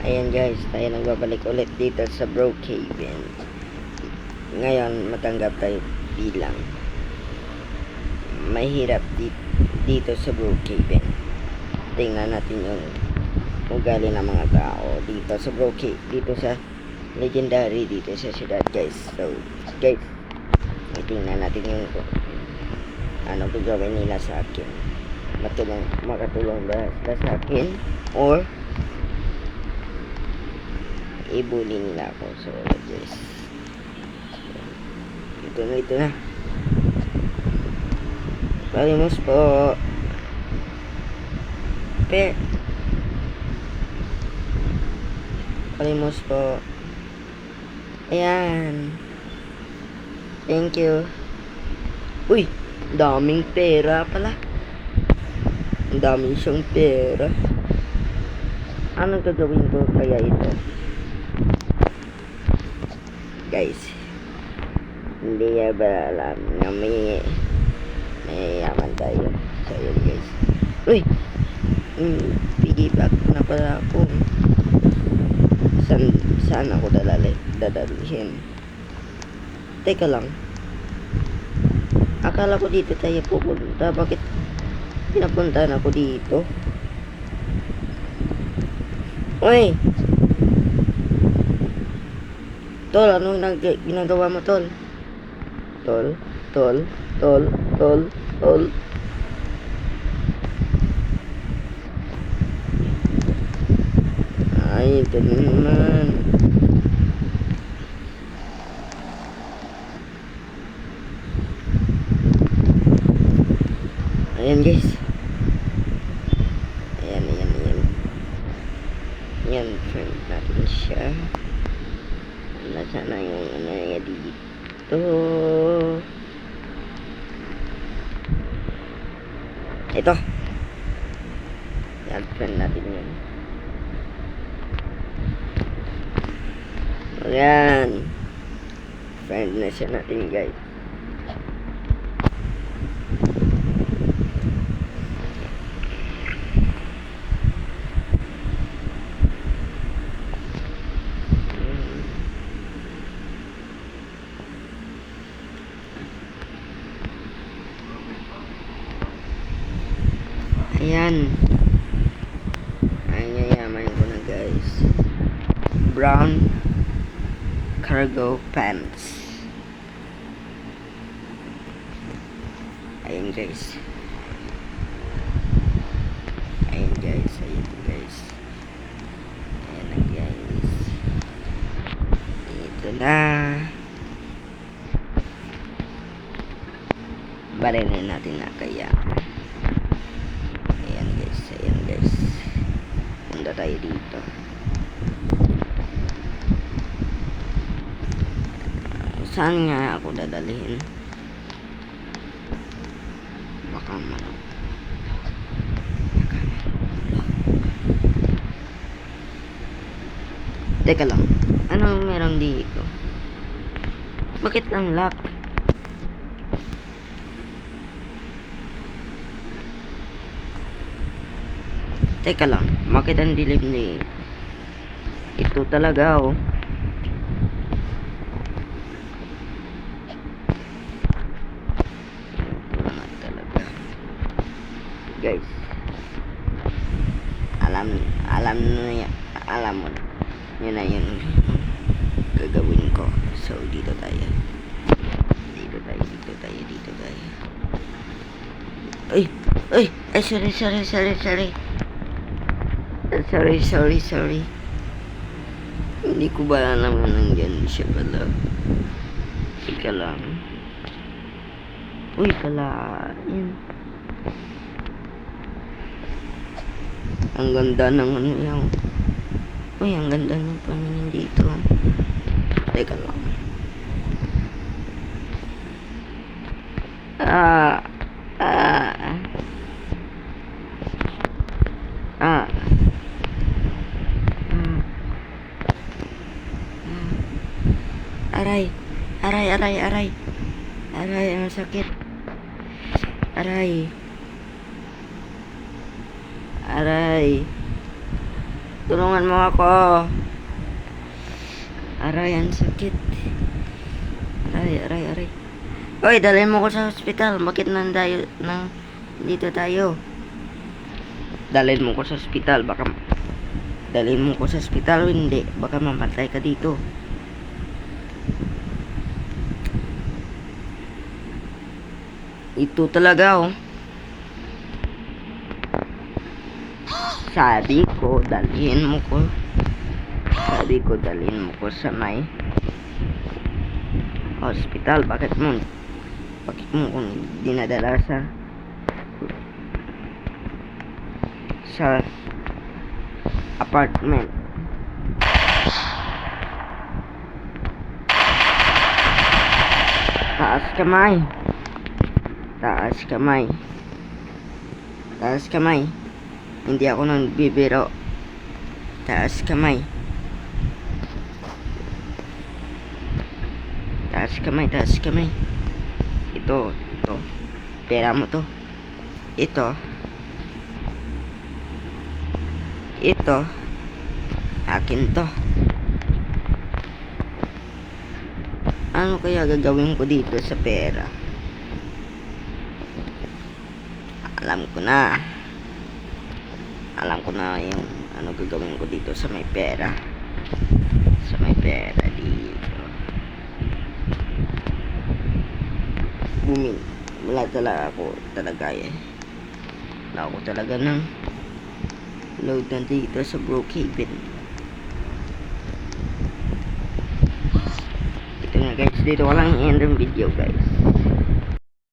Ayan guys, tayo nagbabalik ulit dito sa Brookhaven. Ngayon, matanggap tayo bilang mahirap dito sa Brookhaven. Tingnan natin yung ugali ng mga tao dito sa Brookhaven, dito sa Legendary, dito sa siyudad guys. So guys, tingnan natin yung ano gagawin nila sa akin. Makatulong ba sila sa akin or i-bully nila ako. So guys, ito na palimos po palimos po. Ayan, thank you. Uy, daming pera pala, daming siyang pera. Ano gagawin ko kaya ito guys? Hindi niya ba alam na may yaman tayo? So yun guys. Uy, piggyback na pala ako. Saan ako dadalhin? Teka lang, akala ko dito tayo pupunta. Bakit pinapuntahan ako dito? Uy tol, anong ginagawa mo tol? Tol. Ay, ito naman. Ayan guys. Ayan. Yan, friend natin siya. Nasaan na yung ano niya dito? Ito. Yan, friend natin yan. Ayan. Friend na siya natin guys. Ayan. Ay, yayaman ko na guys. Brown cargo pants. Ayan guys. Ayan guys. Ayan guys. Ito na. Barinin natin na kaya. Ayan guys. Punta tayo dito. Saan nga ako dadalhin? Baka manok. Teka lang, ano meron dito? Bakit lang lock? Teka lang, bakit ang dilim ni ito talaga oh. Guys, alam mo na yun na yun gagawin ko. So dito tayo. Ay, sorry. Hindi ko ba alam na nandyan siya pala. Teka lang. Uy, kalain. Ang ganda ng ano yan. Uy, ang ganda ng panginin dito. Teka lang. Aray, ang sakit. Aray. Aray. Tulungan mo ako. Aray, ang sakit. Aray. Oy, dalhin mo ko sa hospital. Bakit dito tayo? Dalhin mo ko sa hospital. Dalhin mo ko sa hospital o hindi. Baka mamatay ka dito. Ito talaga, oh. Sabi ko, dalhin mo ko sa may hospital. Bakit mo kung dinadala sa apartment? Taas kamay. Hindi ako nagbibiro. Taas kamay. Ito. Pera mo to. Ito. Akin to. Ano kaya gagawin ko dito sa pera? Alam ko na yung ano gagawin ko dito sa may pera. Dito. Wala talaga ako ng load na dito sa Brookhaven. Ito na guys, dito ko lang i-end ang video guys.